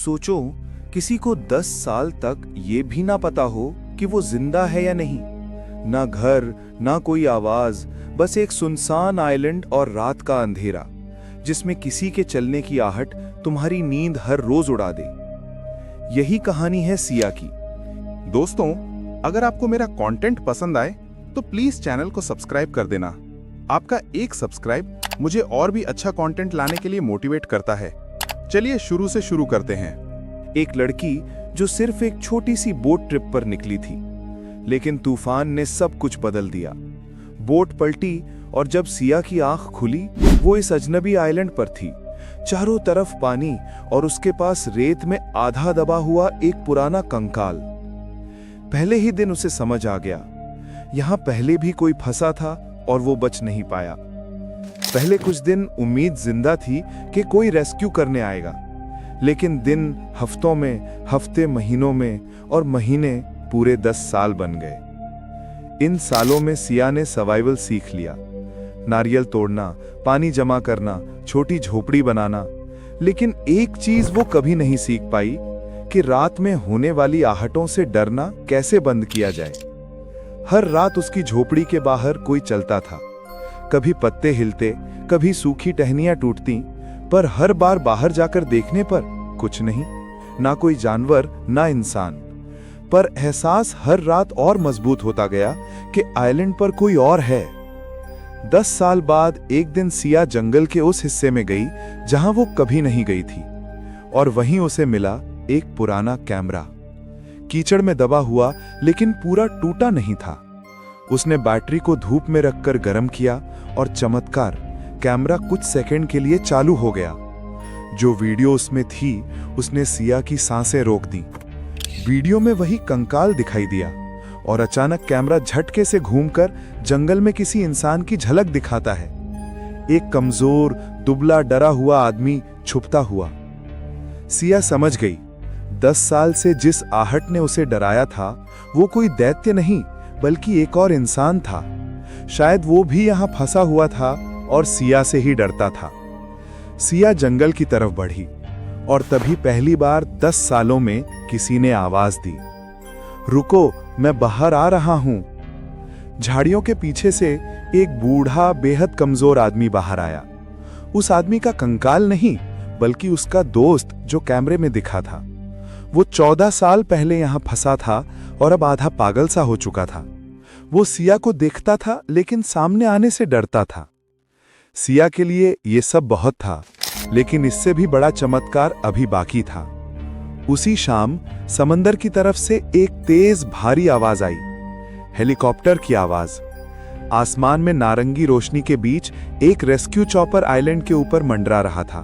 सोचो, किसी को 10 साल तक ये भी ना पता हो कि वो जिंदा है या नहीं। ना घर, ना कोई आवाज, बस एक सुनसान आइलैंड और रात का अंधेरा जिसमें किसी के चलने की आहट तुम्हारी नींद हर रोज उड़ा दे। यही कहानी है सिया की। दोस्तों, अगर आपको मेरा कंटेंट पसंद आए तो प्लीज चैनल को सब्सक्राइब कर देना। आपका एक सब्सक्राइब मुझे और भी अच्छा कंटेंट लाने के लिए मोटिवेट करता है। चलिए शुरू से शुरू करते हैं। एक लड़की जो सिर्फ एक छोटी सी बोट ट्रिप पर निकली थी, लेकिन तूफान ने सब कुछ बदल दिया। बोट पलटी और जब सिया की आंख खुली, वो इस अजनबी आइलैंड पर थी। चारों तरफ पानी और उसके पास रेत में आधा दबा हुआ एक पुराना कंकाल। पहले ही दिन उसे समझ आ गया, यहां पहले भी कोई फंसा था और वो बच नहीं पाया। पहले कुछ दिन उम्मीद जिंदा थी कि कोई रेस्क्यू करने आएगा, लेकिन दिन हफ्तों में, हफ्ते महीनों में और महीने पूरे 10 साल बन गए। इन सालों में सिया ने सर्वाइवल सीख लिया, नारियल तोड़ना, पानी जमा करना, छोटी झोपड़ी बनाना। लेकिन एक चीज वो कभी नहीं सीख पाई कि रात में होने वाली आहटों से डरना कैसे बंद किया जाए। हर रात उसकी झोपड़ी के बाहर कोई चलता था। कभी पत्ते हिलते, कभी सूखी टहनियां टूटती, पर हर बार बाहर जाकर देखने पर कुछ नहीं, ना कोई जानवर, ना इंसान। पर एहसास हर रात और मजबूत होता गया कि आइलैंड पर कोई और है। 10 साल बाद एक दिन सिया जंगल के उस हिस्से में गई जहां वो कभी नहीं गई थी, और वहीं उसे मिला एक पुराना कैमरा। कीचड़ में दबा हुआ, लेकिन पूरा टूटा नहीं था। उसने बैटरी को धूप में रखकर गर्म किया और चमत्कार, कैमरा कुछ सेकंड के लिए चालू हो गया। जो वीडियो उसमें थी, उसने सिया की सांसें रोक दी। वीडियो में वही कंकाल दिखाई दिया और अचानक कैमरा झटके से घूमकर जंगल में किसी इंसान की झलक दिखाता है। एक कमजोर, दुबला, डरा हुआ आदमी छुपता हुआ। सिया समझ गई, 10 साल से जिस आहट ने उसे डराया था, वो कोई दैत्य नहीं बल्कि एक और इंसान था। शायद वो भी यहां फंसा हुआ था और सिया से ही डरता था। सिया जंगल की तरफ बढ़ी और तभी पहली बार 10 सालों में किसी ने आवाज दी, रुको, मैं बाहर आ रहा हूं। झाड़ियों के पीछे से एक बूढ़ा, बेहद कमजोर आदमी बाहर आया। उस आदमी का कंकाल नहीं, बल्कि उसका दोस्त जो कैमरे में दिखा था। वो 14 साल पहले यहां फंसा था और अब आधा पागल सा हो चुका था। वो सिया को देखता था, लेकिन सामने आने से डरता था। सिया के लिए ये सब बहुत था, लेकिन इससे भी बड़ा चमत्कार अभी बाकी था। उसी शाम समंदर की तरफ से एक तेज भारी आवाज आई, हेलीकॉप्टर की आवाज। आसमान में नारंगी रोशनी के बीच एक रेस्क्यू चॉपर आइलैंड के ऊपर मंडरा रहा था।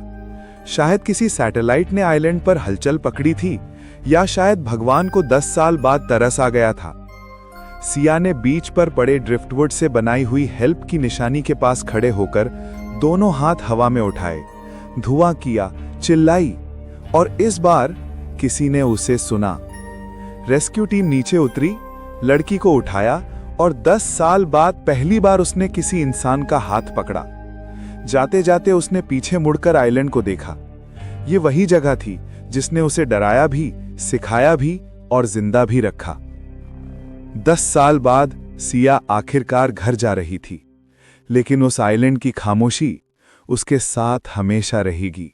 शायद किसी सैटेलाइट ने आइलैंड पर हलचल पकड़ी थी, या शायद भगवान को 10 साल बाद तरस आ गया था। सिया ने बीच पर पड़े ड्रिफ्टवुड से बनाई हुई हेल्प की निशानी के पास खड़े होकर दोनों हाथ हवा में उठाए, धुआं किया, चिल्लाई, और इस बार किसी ने उसे सुना। रेस्क्यू टीम नीचे उतरी, लड़की को उठाया और 10 साल बाद पहली बार उसने किसी इंसान का हाथ पकड़ा। जाते जाते उसने पीछे मुड़कर आइलैंड को देखा। ये वही जगह थी जिसने उसे डराया भी, सिखाया भी और जिंदा भी रखा। 10 साल बाद सिया आखिरकार घर जा रही थी, लेकिन उस आइलैंड की खामोशी उसके साथ हमेशा रहेगी।